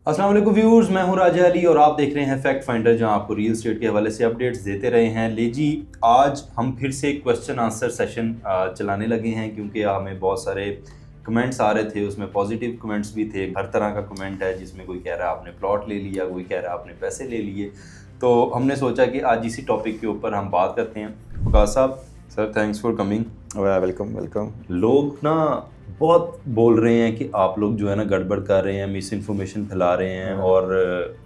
अस्सलाम वालेकुम व्यूअर्स, मैं हूं राजा अली और आप देख रहे हैं फैक्ट फाइंडर, जहां आपको रियल एस्टेट के हवाले से अपडेट्स देते रहे हैं। ले जी, आज हम फिर से क्वेश्चन आंसर सेशन चलाने लगे हैं क्योंकि हमें बहुत सारे कमेंट्स आ रहे थे। उसमें पॉजिटिव कमेंट्स भी थे, हर तरह का कमेंट है जिसमें कोई कह रहा है आपने प्लॉट ले लिया, कोई कह रहा है आपने पैसे ले लिए। तो हमने सोचा कि आज इसी टॉपिक के ऊपर हम बात करते हैं। वकास साहब, sir thanks for coming. Welcome welcome. लोग ना बहुत बोल रहे हैं कि आप लोग जो है ना गड़बड़ कर रहे हैं, मिस इन्फॉर्मेशन फैला रहे हैं और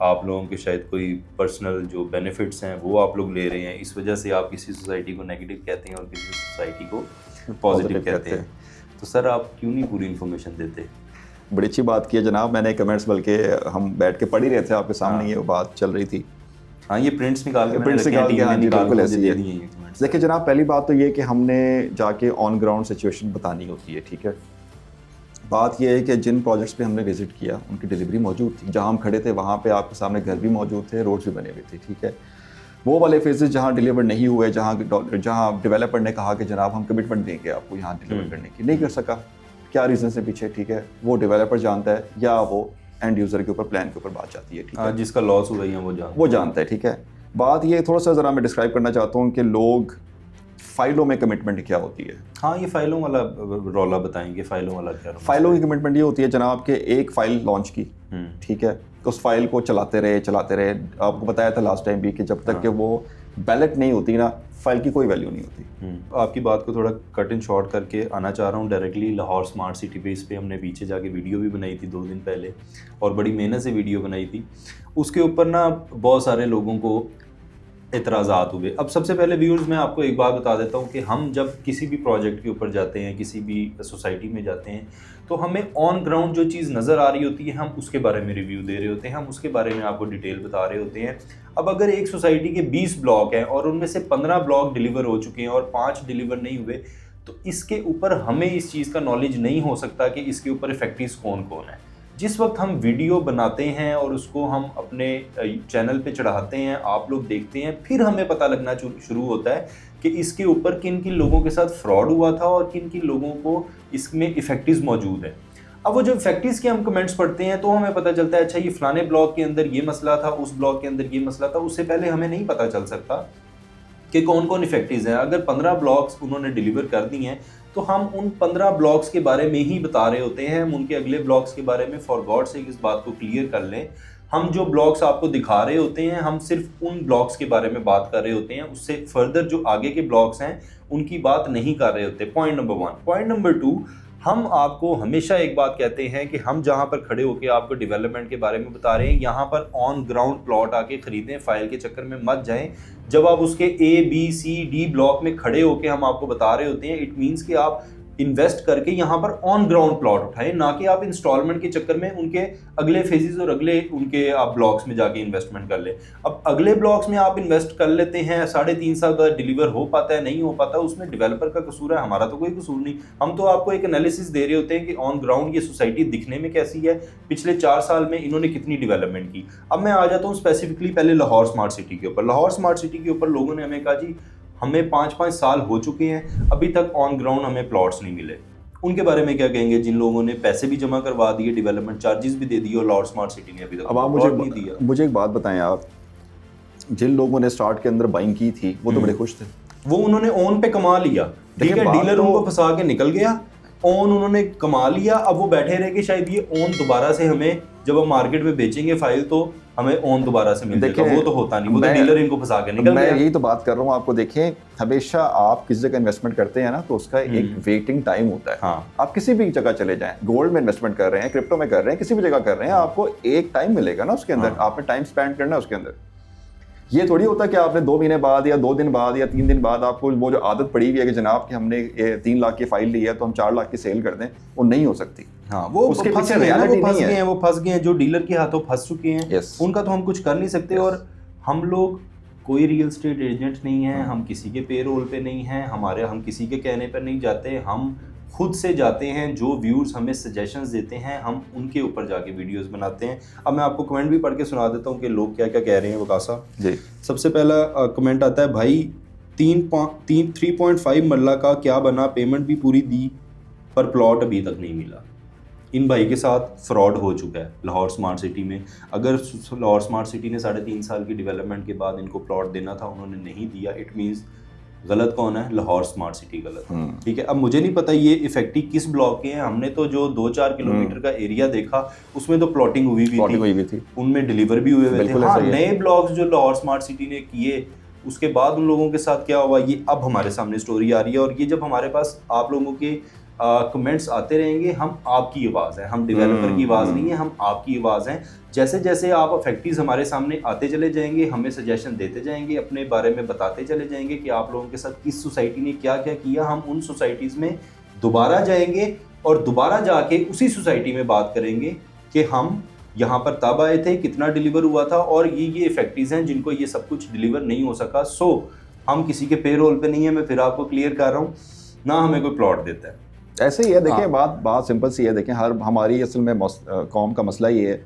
आप लोगों के शायद कोई पर्सनल जो बेनिफिट्स हैं वो आप लोग ले रहे हैं। इस वजह से आप किसी सोसाइटी को नेगेटिव कहते हैं और किसी सोसाइटी को पॉजिटिव कहते हैं। तो सर आप क्यों नहीं पूरी इन्फॉर्मेशन देते? बड़ी अच्छी बात की है जनाब। मैंने कमेंट्स बल्कि हम बैठ के पढ़ ही रहे थे, आपके सामने ये बात चल रही थी। हाँ, ये प्रिंट्स निकाल के बिल्कुल ऐसी है। देखिए जनाब, पहली बात तो ये कि हमने जाके ऑन ग्राउंड सिचुएशन बतानी होती है, ठीक है। बात यह है कि जिन प्रोजेक्ट्स पे हमने विजिट किया उनकी डिलीवरी मौजूद थी। जहाँ हम खड़े थे वहाँ पे आपके सामने घर भी मौजूद थे, रोड्स भी बने हुए थे, ठीक है। वो वाले फेजेस जहाँ डिलीवर नहीं हुए, जहाँ डेवलपर ने कहा कि जनाब हम कमिटमेंट देंगे आपको यहाँ डिलीवर करने की, नहीं कर सका। क्या रीज़न से पीछे, ठीक है, वो डेवलपर जानता है या वो एंड यूज़र के ऊपर, प्लान के ऊपर बात जाती है, ठीक है। जिसका लॉस हुआ है वो जानता है, ठीक है। बात ये थोड़ा सा ज़रा मैं डिस्क्राइब करना चाहता हूँ कि लोग फाइलों में कमिटमेंट क्या होती है। हाँ, ये फाइलों वाला रौला बताएंगे। फाइलों वाला क्या? फाइलों की कमिटमेंट ये होती है जनाब कि एक फ़ाइल लॉन्च की, ठीक है, उस फाइल को चलाते रहे। आपको बताया था लास्ट टाइम भी कि जब तक कि वो बैलेट नहीं होती ना, फाइल की कोई वैल्यू नहीं होती। आपकी बात को थोड़ा कट एंड शॉर्ट करके आना चाह रहा हूँ डायरेक्टली। लाहौर स्मार्ट सिटी पे इस पर हमने पीछे जाके वीडियो भी बनाई थी 2 दिन पहले, और बड़ी मेहनत से वीडियो बनाई थी। उसके ऊपर ना बहुत सारे लोगों को एतराज़ात हुए। अब सबसे पहले व्यूअर्स मैं आपको एक बात बता देता हूँ कि हम जब किसी भी प्रोजेक्ट के ऊपर जाते हैं, किसी भी सोसाइटी में जाते हैं, तो हमें ऑन ग्राउंड जो चीज़ नज़र आ रही होती है हम उसके बारे में रिव्यू दे रहे होते हैं, हम उसके बारे में आपको डिटेल बता रहे होते हैं। अब अगर एक सोसाइटी के 20 ब्लॉक हैं और उनमें से 15 ब्लॉक डिलीवर हो चुके हैं और 5 डिलीवर नहीं हुए, तो इसके ऊपर हमें इस चीज़ का नॉलेज नहीं हो सकता कि इसके ऊपर इफेक्टिव्स कौन कौन है। जिस वक्त हम वीडियो बनाते हैं और उसको हम अपने चैनल पे चढ़ाते हैं, आप लोग देखते हैं, फिर हमें पता लगना शुरू होता है कि इसके ऊपर किन किन लोगों के साथ फ्रॉड हुआ था और किन किन लोगों को इसमें इफेक्टिव्स मौजूद है। अब वो जो इफेक्टिव्स के हम कमेंट्स पढ़ते हैं तो हमें पता चलता है अच्छा ये फलाने ब्लॉक के अंदर ये मसला था, उस ब्लॉक के अंदर ये मसला था। उससे पहले हमें नहीं पता चल सकता कि कौन कौन इफेक्टिव्स हैं। अगर 15 ब्लॉक्स उन्होंने डिलीवर कर दिए हैं तो हम उन 15 ब्लॉक्स के बारे में ही बता रहे होते हैं। हम उनके अगले ब्लॉक्स के बारे में फॉर गॉड से इस बात को क्लियर कर लें। हम जो ब्लॉक्स आपको दिखा रहे होते हैं हम सिर्फ उन ब्लॉक्स के बारे में बात कर रहे होते हैं, उससे फर्दर जो आगे के ब्लॉक्स हैं उनकी बात नहीं कर रहे होते। Point number 1। पॉइंट नंबर 2, हम आपको हमेशा एक बात कहते हैं कि हम जहां पर खड़े होकर आपको डेवलपमेंट के बारे में बता रहे हैं, यहाँ पर ऑन ग्राउंड प्लॉट आके खरीदें, फाइल के चक्कर में मत जाएं। जब आप उसके A, B, C, D block में खड़े होकर हम आपको बता रहे होते हैं, इट मीन्स कि आप इन्वेस्ट करके यहाँ पर ऑन ग्राउंड प्लॉट उठाएं, ना कि आप इंस्टॉलमेंट के चक्कर में उनके अगले फेजेस और अगले उनके आप ब्लॉक्स में जाके इन्वेस्टमेंट कर ले। अब अगले ब्लॉक्स में आप इन्वेस्ट कर लेते हैं, 3.5 साल बाद डिलीवर हो पाता है, नहीं हो पाता, उसमें डेवलपर का कसूर है, हमारा तो कोई कसूर नहीं। हम तो आपको एक एनालिसिस दे रहे होते हैं कि ऑन ग्राउंड ये सोसाइटी दिखने में कैसी है, पिछले 4 साल में इन्होंने कितनी डेवलपमेंट की। अब मैं आ जाता हूँ स्पेसिफिकली पहले लाहौर स्मार्ट सिटी के ऊपर। लाहौर स्मार्ट सिटी के ऊपर लोगों ने हमें कहा जी हमें 5-5 साल हो चुके हैं, अभी तक ऑन ग्राउंड हमें प्लॉट्स नहीं मिले। उनके बारे में क्या कहेंगे जिन लोगों ने पैसे भी जमा करवा दिए, डेवलपमेंट चार्जेस भी दे दिए और लाहौर स्मार्ट सिटी ने अभी तक प्लॉट नहीं दिया? मुझे एक बात बताएं आप, जिन लोगों ने स्टार्ट के अंदर बाइंग की थी वो तो बड़े खुश थे, वो उन्होंने ऑन पे कमा लिया, ठीक है, डीलर उनको फंसा के निकल गया, ऑन उन्होंने कमा लिया। अब वो बैठे रहे कि शायद ये ऑन दोबारा से हमें जब हम मार्केट में बेचेंगे फाइल तो हमें ऑन दोबारा से मिल जाएगा। वो तो होता नहीं, वो तो डीलर इनको फंसा के निकल गया। मैं यही तो बात कर रहा हूँ आपको। देखें, हमेशा आप किसी जगह इन्वेस्टमेंट करते हैं ना तो उसका एक वेटिंग टाइम होता है। हाँ। आप किसी भी जगह चले जाएं, गोल्ड में इन्वेस्टमेंट कर रहे हैं, क्रिप्टो में कर रहे हैं, किसी भी जगह कर रहे हैं, आपको एक टाइम मिलेगा ना उसके अंदर। आपने टाइम स्पेंड करना है उसके अंदर। ये थोड़ी होता कि आपने 2 महीने बाद या 2 दिन बाद या 3 दिन बाद आपको वो जो आदत पड़ी हुई है कि जनाब कि हमने 3 लाख की फाइल ली है तो हम 4 लाख की सेल कर दें, वो नहीं हो सकती। हाँ, वो उसके पीछे रियलिटी नहीं है। वो फंस गए हैं, जो डीलर के हाथों फंस चुके हैं, उनका तो हम कुछ कर नहीं सकते। और हम लोग कोई रियल एस्टेट एजेंट नहीं है, हम किसी के पेरोल पे नहीं हैं, हम किसी के कहने पर नहीं जाते, हम खुद से जाते हैं। जो व्यूअर्स हमें सजेशंस देते हैं हम उनके ऊपर जाके वीडियोस बनाते हैं। अब मैं आपको कमेंट भी पढ़ के सुना देता हूँ कि लोग क्या क्या कह रहे हैं। वकास साहब जी, सबसे पहला कमेंट आता है, भाई 3.5 मरला का क्या बना, पेमेंट भी पूरी दी पर प्लॉट अभी तक नहीं मिला। इन भाई के साथ फ्रॉड हो चुका है लाहौर स्मार्ट सिटी में। अगर लाहौर स्मार्ट सिटी ने 3.5 साल की डेवलपमेंट के बाद इनको प्लॉट देना था, उन्होंने नहीं दिया, इट मीन्स गलत कौन है? लाहौर स्मार्ट सिटी गलत है। ठीक है, अब मुझे नहीं पता ये इफेक्टिव किस ब्लॉक के हैं। हमने तो जो 2-4 किलोमीटर का एरिया देखा उसमें तो प्लॉटिंग हुई भी थी, उनमें डिलीवर भी हुए थे। हाँ, नए ब्लॉक्स जो लाहौर स्मार्ट सिटी ने किए उसके बाद उन लोगों के साथ क्या हुआ, ये अब हमारे सामने स्टोरी आ रही है। और ये जब हमारे पास आप लोगों के कमेंट्स आते रहेंगे, हम आपकी आवाज़ है, हम डेवलपर की आवाज़ नहीं है, हम आपकी आवाज़ हैं। जैसे जैसे आप इफेक्टिव्स हमारे सामने आते चले जाएंगे, हमें सजेशन देते जाएंगे, अपने बारे में बताते चले जाएंगे कि आप लोगों के साथ किस सोसाइटी ने क्या क्या किया, हम उन सोसाइटीज़ में दोबारा जाएंगे और दोबारा जाके उसी सोसाइटी में बात करेंगे कि हम यहाँ पर तब आए थे, कितना डिलीवर हुआ था और ये इफेक्टिव्स हैं जिनको ये सब कुछ डिलीवर नहीं हो सका। सो हम किसी के पे रोल पे नहीं है, मैं फिर आपको क्लियर कर रहा हूँ, ना हमें कोई प्लॉट देता है। ऐसे ही है, देखिए बात सिंपल सी है। देखें हमारी असल में कौम का मसला ये है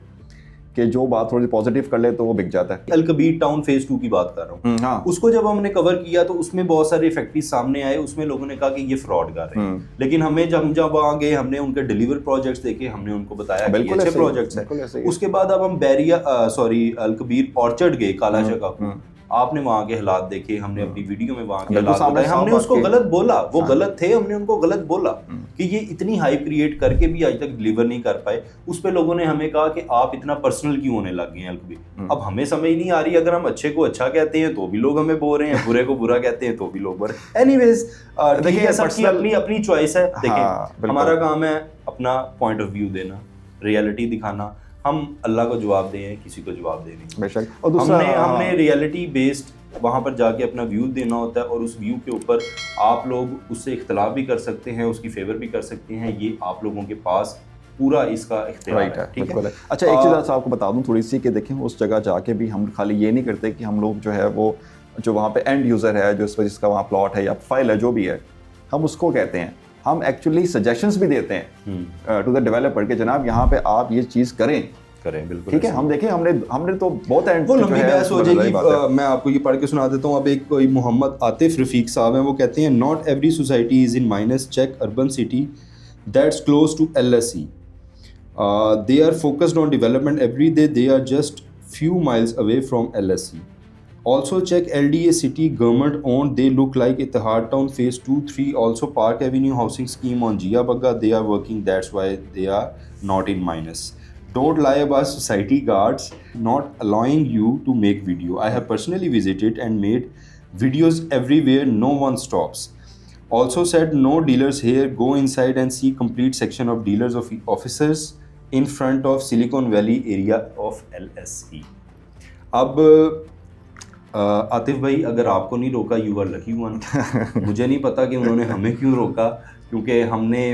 कि जो बात थोड़ी पॉजिटिव कर ले तो वो बिक जाता है। अलकबीर टाउन फेज 2 की बात कर रहा हूँ। हाँ। उसको जब हमने कवर किया तो उसमें बहुत सारे इफेक्टिव सामने आए, उसमें लोगों ने कहा कि ये फ्रॉड कर रहे हैं, लेकिन हमें जब वहाँ गए, हमने उनके डिलीवर प्रोजेक्ट्स देखे, हमने उनको बताया कि अच्छे प्रोजेक्ट्स हैं। उसके बाद अब हम अलकबीर ऑर्चर्ड गए, काला शका, आपने वहाँ के हालात देखे, हमने अपनी वीडियो में वहाँ के हालात बताए, हमने उसको गलत बोला, वो गलत थे, हमने उनको गलत बोला कि ये इतनी हाइप क्रिएट करके भी आज तक डिलीवर नहीं कर पाए। उस पे लोगों ने हमें कहा कि आप इतना पर्सनल क्यों होने लग गए हैं अलकबीर। अब हमें समझ नहीं आ रही, अगर हम अच्छे को अच्छा कहते हैं तो भी लोग हमें बोल रहे हैं, बुरे को बुरा कहते हैं तो भी लोग बोल रहे हैं। एनीवेज, देखिए सबकी अपनी अपनी चॉइस है। देखिए हमारा काम है अपना पॉइंट ऑफ व्यू देना, रियलिटी दिखाना। हम अल्लाह को जवाब दें, किसी को जवाब दे नहीं। बेशक। और दूसरा हमने रियलिटी बेस्ड वहाँ पर जाके अपना व्यू देना होता है और उस व्यू के ऊपर आप लोग उससे इख्तलाफ भी कर सकते हैं, उसकी फेवर भी कर सकते हैं। ये आप लोगों के पास पूरा इसका इख्तियार है। ठीक है। अच्छा, एक चीज़ आपको बता दूं थोड़ी सी कि देखें उस जगह जाके भी हम खाली ये नहीं करते कि हम लोग जो है वो जो वहाँ पे एंड यूज़र है, जो जिसका वहाँ प्लॉट है या फाइल है, जो भी है, हम उसको कहते हैं, हम एक्चुअली सजेशंस भी देते हैं टू द डेवलपर कि जनाब यहाँ पे आप ये चीज़ करें। बिल्कुल ठीक है। हम देखें हमने तो बहुत एंड वो लंबी बहस हो जाएगी। मैं आपको ये पढ़ के सुना देता हूँ। अब एक कोई मोहम्मद आतिफ रफीक साहब हैं, वो कहते हैं not every society is in minus, check urban city that's close to LSE, they are focused on development every day, they are just few miles away from LSE. Also check LDA city government owned, they look like Ittihad Town phase 2-3, also Park Avenue housing scheme on Jia Bagga, they are working, that's why they are not in minus. Don't lie about society guards not allowing you to make video. I have personally visited and made videos everywhere, no one stops. Also said no dealers here, go inside and see complete section of dealers of officers in front of Silicon Valley area of LSE. अब आतिफ भाई, अगर आपको नहीं रोका, you are lucky one. मुझे नहीं पता कि उन्होंने हमें क्यों रोका, क्योंकि हमने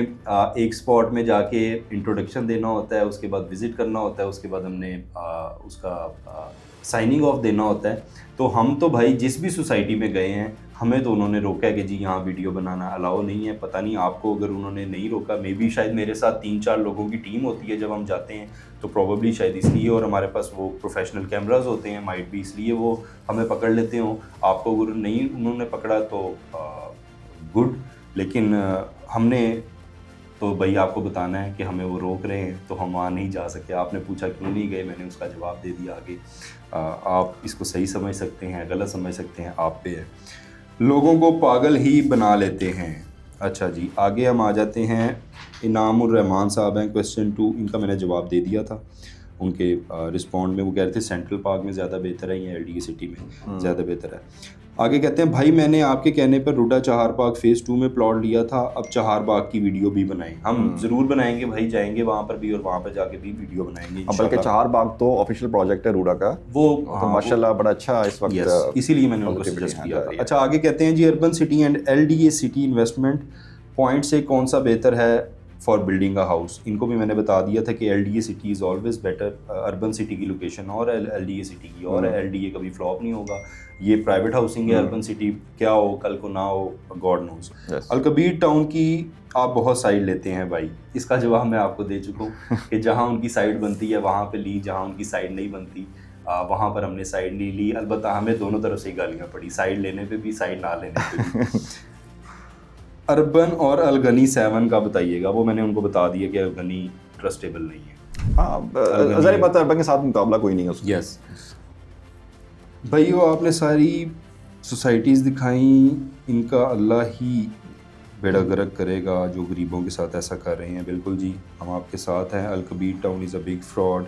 एक स्पॉट में जाके इंट्रोडक्शन देना होता है, उसके बाद विज़िट करना होता है, उसके बाद हमने उसका साइनिंग ऑफ देना होता है। तो हम तो भाई जिस भी सोसाइटी में गए हैं, हमें तो उन्होंने रोका है कि जी यहाँ वीडियो बनाना अलाउ नहीं है। पता नहीं आपको अगर उन्होंने नहीं रोका, मे बी शायद मेरे साथ 3-4 लोगों की टीम होती है जब हम जाते हैं, तो प्रोबेबली शायद इसलिए, और हमारे पास वो प्रोफेशनल कैमराज होते हैं, माइट भी इसलिए वो हमें पकड़ लेते हो। आपको अगर नहीं उन्होंने पकड़ा तो गुड, लेकिन हमने तो भाई आपको बताना है कि हमें वो रोक रहे हैं तो हम वहाँ नहीं जा सके। आपने पूछा क्यों नहीं गए, मैंने उसका जवाब दे दिया आगे। आप इसको सही समझ सकते हैं, गलत समझ सकते हैं, आप पे है। लोगों को पागल ही बना लेते हैं। अच्छा जी, आगे हम आ जाते हैं। इनामुर रहमान साहब हैं, क्वेश्चन 2, इनका मैंने जवाब दे दिया था। उनके रिस्पॉन्ड में वो कह रहे थे सेंट्रल पार्क में ज़्यादा बेहतर है या LDA सिटी में ज़्यादा बेहतर है। आगे कहते हैं भाई मैंने आपके कहने पर रुडा चहार बाग फेज़ 2 में प्लॉट लिया था, अब चहार बाग की वीडियो भी बनाएं। हम ज़रूर बनाएंगे भाई, जाएंगे वहाँ पर भी और वहाँ पर जाके भी वीडियो बनाएंगे। बल्कि चहार बाग तो ऑफिशियल प्रोजेक्ट है रुडा का, वो तो माशाल्लाह बड़ा अच्छा इस वक्त, इसीलिए मैंने उनको सजेस्ट किया था। अच्छा, आगे कहते हैं जी urban city and LDA city investment point से कौन सा बेहतर है फॉर बिल्डिंग अ हाउस। इनको भी मैंने बता दिया था कि LDA city is always better, urban city की लोकेशन और LDA सिटी की, और LDA कभी फ्लॉप नहीं होगा। ये प्राइवेट हाउसिंग है, अर्बन सिटी क्या हो कल को ना हो, गॉड नोज। अलकबीर टाउन की आप बहुत साइड लेते हैं भाई, इसका जवाब मैं आपको दे चुका हूँ कि जहाँ उनकी साइड बनती है वहाँ पे ली, जहाँ उनकी साइड नहीं बनती वहाँ पर हमने साइड नहीं ली। अलबत्ता हमें दोनों तरफ से गालियाँ पड़ी, साइड लेने पे भी, साइड ना लेने पे भी। अर्बन और अलगनी 7 का बताइएगा। वो मैंने उनको बता दिया कि अलगनी ट्रस्टेबल नहीं है। हाँ, ज़ाहिर बात है, अर्बन के साथ मुकाबला कोई नहीं है उसका। यस भाई, वो आपने सारी सोसाइटीज़ दिखाई, इनका अल्लाह ही बेड़ा गर्क करेगा जो गरीबों के साथ ऐसा कर रहे हैं। बिल्कुल जी, हम आपके साथ हैं। Al-Kabir town is a big fraud.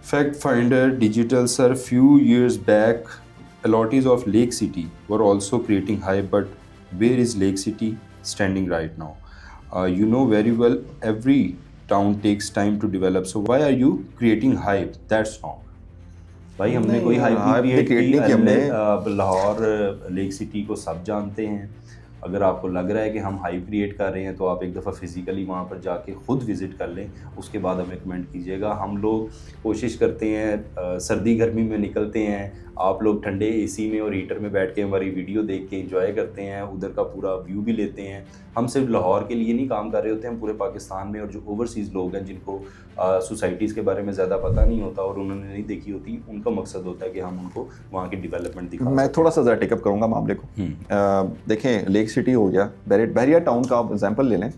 Fact finder digital sir, few years back allottees of Lake City were also creating hype, but where is Lake City standing right now? You know very well every town takes time to develop, so why are you creating hype? That's wrong. भाई हमने नहीं, कोई hype hype नहीं नहीं create create की। नहीं की हमने। लाहौर लेक सिटी को सब जानते हैं। अगर आपको लग रहा है कि हम हाइप क्रिएट कर रहे हैं तो आप एक दफ़ा फिज़िकली वहाँ पर जाके ख़ुद विज़िट कर लें, उसके बाद हमें कमेंट कीजिएगा। हम लोग कोशिश करते हैं, सर्दी गर्मी में निकलते हैं, आप लोग ठंडे एसी में और हीटर में बैठ के हमारी वीडियो देख के एंजॉय करते हैं, उधर का पूरा व्यू भी लेते हैं। हम सिर्फ लाहौर के लिए नहीं काम कर रहे होते, हम पूरे पाकिस्तान में और जो ओवरसीज़ लोग हैं जिनको सोसाइटीज़ के बारे में ज़्यादा पता नहीं होता और उन्होंने नहीं देखी होती, उनका मकसद होता है कि हम उनको वहाँ की डेवलपमेंट दिखा। मैं थोड़ा सा ज़रा टेकअप करूँगा मामले को। देखें, लेक सिटी हो गया, बहरिया टाउन का आप एग्जाम्पल ले लें।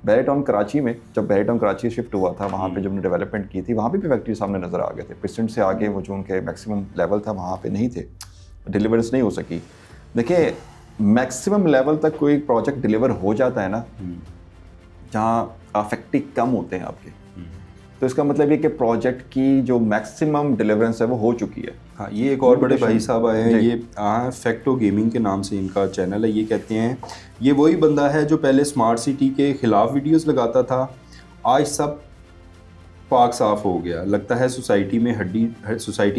बहरिया टाउन कराची में, जब बहरिया टाउन कराची शिफ्ट हुआ था, वहाँ पे जब हमने डेवलपमेंट की थी, वहाँ पे भी फैक्ट्री सामने नज़र आ गए थे। परसेंट से आगे वो जो उनके मैक्सिमम लेवल था वहाँ पे नहीं थे, डिलीवरेंस नहीं हो सकी। देखिए, मैक्सिमम लेवल तक कोई प्रोजेक्ट डिलीवर हो जाता है ना, जहाँ अफेक्टिव कम होते हैं आपके, तो इसका मतलब ये कि प्रोजेक्ट की जो मैक्सिमम डिलीवरेंस है वो हो चुकी है। हाँ, ये एक और बड़े भाई साहब आए हैं, ये फैक्टो गेमिंग के नाम से इनका चैनल है। ये कहते हैं ये वही बंदा है जो पहले स्मार्ट सिटी के ख़िलाफ़ वीडियोस लगाता था, आज सब पाक साफ़ हो गया। लगता है सोसाइटी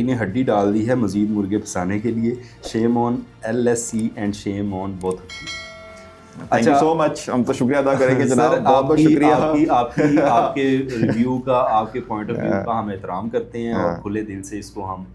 ने हड्डी डाल दी है मज़ीद मुर्गे फंसाने के लिए। Shame on LSC and shame on both. Thank you so much, हम तो शुक्रिया अदा करेंगे जनाब, बहुत बहुत शुक्रिया। आपके रिव्यू का, आपके पॉइंट ऑफ व्यू का हम एहतराम करते हैं और खुले दिल से इसको हम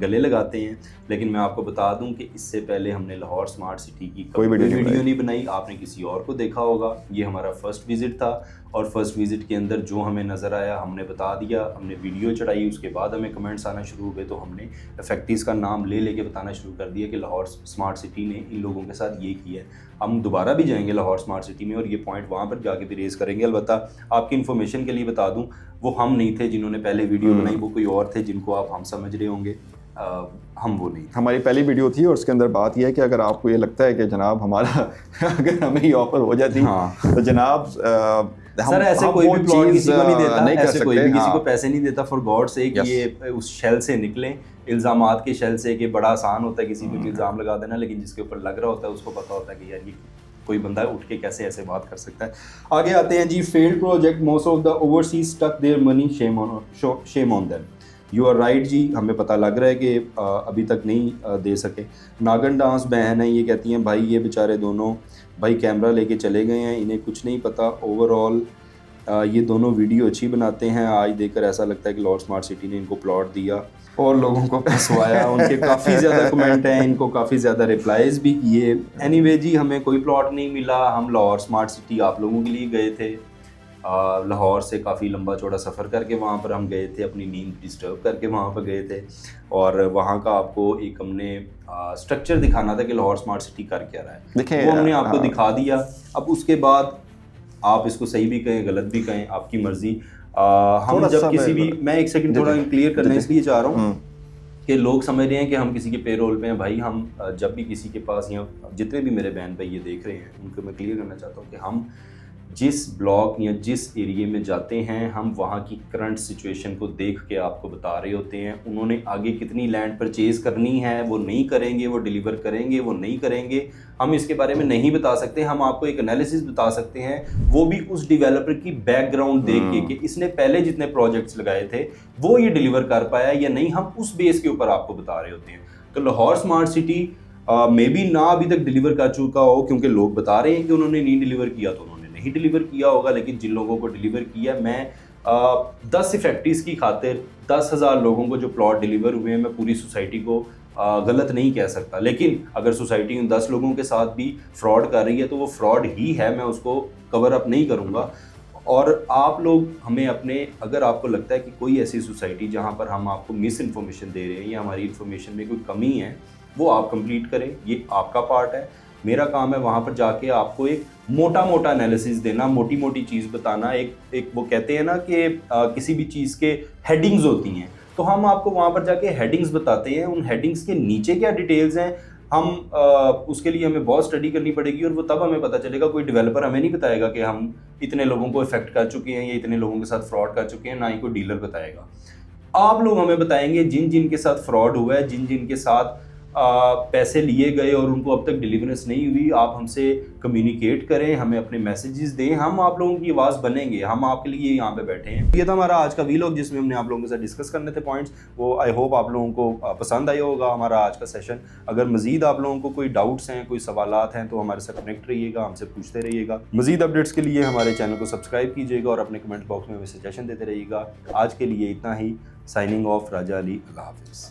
गले लगाते हैं। लेकिन मैं आपको बता दूं कि इससे पहले हमने लाहौर स्मार्ट सिटी की कोई वीडियो नहीं बनाई, आपने किसी और को देखा होगा। ये हमारा फर्स्ट विज़िट था और फर्स्ट विज़िट के अंदर जो हमें नज़र आया हमने बता दिया, हमने वीडियो चढ़ाई, उसके बाद हमें कमेंट्स आना शुरू हुए तो हमने फैक्ट्रीज़ का नाम ले लेके बताना शुरू कर दिया कि लाहौर स्मार्ट सिटी ने इन लोगों के साथ ये किया है। हम दोबारा भी जाएंगे लाहौर स्मार्ट सिटी में और ये पॉइंट वहाँ पर जाके भी रेज़ करेंगे। अलबत्ता आपकी इन्फॉर्मेशन के लिए बता दूँ, वो हम नहीं थे जिन्होंने पहले वीडियो बनाई, वो कोई और थे जिनको आप हम समझ रहे होंगे, हम वो नहीं। हमारी पहली वीडियो थी और उसके अंदर बात यह है कि अगर आपको ये लगता है कि जनाब हमारा अगर हमें ये ऑफर हो जाती, हाँ, तो जनाब सर ऐसे कोई भी प्लॉट किसी को नहीं देता, ऐसे कोई भी किसी को पैसे नहीं देता फॉर गॉड से कि ये उस शेल से निकलें, इल्ज़ामात के शेल से, कि बड़ा आसान होता है किसी पे इल्ज़ाम लगा देना, लेकिन जिसके ऊपर लग रहा होता है उसको पता होता है कि यार ये कोई बंदा उठ के कैसे ऐसे बात कर सकता है। आगे आते हैं जी, failed project, most of the overseas stuck their money, shame on them. You are right जी, हमें पता लग रहा है कि अभी तक नहीं दे सके। नागन डांस बहन है, ये कहती हैं भाई ये बेचारे दोनों भाई कैमरा लेके चले गए हैं, इन्हें कुछ नहीं पता। ओवरऑल ये दोनों वीडियो अच्छी बनाते हैं, आज देखकर ऐसा लगता है कि लाहौर स्मार्ट सिटी ने इनको प्लॉट दिया और लोगों को फंसवाया। उनके काफ़ी ज़्यादा कमेंट हैं, इनको काफ़ी ज़्यादा रिप्लाईज भी किए। एनीवे जी, हमें कोई प्लॉट नहीं मिला, हम लाहौर स्मार्ट सिटी आप लोगों के लिए गए थे। लाहौर से काफ़ी लंबा चौड़ा सफ़र करके वहाँ पर हम गए थे, अपनी नींद डिस्टर्ब करके वहाँ पर गए थे और वहाँ का आपको एक हमने स्ट्रक्चर दिखाना था कि लाहौर स्मार्ट सिटी कर क्या रहा है, वो हमने आपको दिखा दिया। अब उसके बाद आप इसको सही भी कहें गलत भी कहें, आपकी मर्ज़ी। हम जब किसी भी, मैं एक सेकंड थोड़ा क्लियर करना इसलिए चाह रहा हूँ कि लोग समझ रहे हैं कि हम किसी के पेरोल पे हैं। भाई हम जब भी किसी के पास, या जितने भी मेरे बहन भाई ये देख रहे हैं उनको मैं क्लियर करना चाहता हूँ कि हम जिस ब्लॉक या जिस एरिए में जाते हैं, हम वहाँ की करंट सिचुएशन को देख के आपको बता रहे होते हैं। उन्होंने आगे कितनी लैंड परचेज करनी है वो नहीं करेंगे, वो डिलीवर करेंगे वो नहीं करेंगे, हम इसके बारे में नहीं बता सकते। हम आपको एक एनालिसिस बता सकते हैं, वो भी उस डेवलपर की बैकग्राउंड देख के कि इसने पहले जितने प्रोजेक्ट्स लगाए थे वो ये डिलीवर कर पाया या नहीं, हम उस बेस के ऊपर आपको बता रहे होते हैं। तो Lahore smart city may be ना अभी तक डिलीवर कर चुका हो, क्योंकि लोग बता रहे हैं कि उन्होंने नहीं डिलीवर किया, तो ही डिलीवर किया होगा। लेकिन जिन लोगों को डिलीवर किया, मैं 10 फैक्ट्रीज़ की खातिर 10,000 लोगों को जो प्लॉट डिलीवर हुए हैं, मैं पूरी सोसाइटी को गलत नहीं कह सकता। लेकिन अगर सोसाइटी उन 10 लोगों के साथ भी फ्रॉड कर रही है तो वो फ्रॉड ही है, मैं उसको कवर अप नहीं करूँगा। और आप लोग हमें अपने, अगर आपको लगता है कि कोई ऐसी सोसाइटी जहाँ पर हम आपको मिस इन्फॉर्मेशन दे रहे हैं या हमारी इन्फॉर्मेशन में कोई कमी है, वो आप कंप्लीट करें, ये आपका पार्ट है। मेरा काम है वहाँ पर जाके आपको एक मोटा मोटा एनालिसिस देना, मोटी मोटी चीज़ बताना। एक वो कहते हैं ना कि किसी भी चीज़ के हेडिंग्स होती हैं, तो हम आपको वहाँ पर जाके हेडिंग्स बताते हैं। उन हेडिंग्स के नीचे क्या डिटेल्स हैं हम उसके लिए हमें बहुत स्टडी करनी पड़ेगी, और वो तब हमें पता चलेगा। कोई डेवलपर हमें नहीं बताएगा कि हम इतने लोगों को इफेक्ट कर चुके हैं या इतने लोगों के साथ फ्रॉड कर चुके हैं, ना ही कोई डीलर बताएगा। आप लोग हमें बताएंगे जिन जिन के साथ फ्रॉड हुआ है, जिन जिन के साथ पैसे लिए गए और उनको अब तक डिलीवरेंस नहीं हुई। आप हमसे कम्युनिकेट करें, हमें अपने मैसेजेस दें, हम आप लोगों की आवाज़ बनेंगे, हम आपके लिए यहाँ पे बैठे हैं। ये था हमारा आज का वीलॉग जिसमें हमने आप लोगों के साथ डिस्कस करने थे पॉइंट्स। वो आई होप आप लोगों को पसंद आया होगा हमारा आज का सेशन। अगर मजीद आप लोगों को कोई डाउट्स हैं, कोई सवालात हैं, तो हमारे साथ कनेक्ट रहिएगा, हमसे पूछते रहिएगा। मजीद अपडेट्स के लिए हमारे चैनल को सब्सक्राइब कीजिएगा और अपने कमेंट बॉक्स में सजेशन देते रहिएगा। आज के लिए इतना ही। साइनिंग ऑफ, राजा अली, अल्लाह हाफिज़।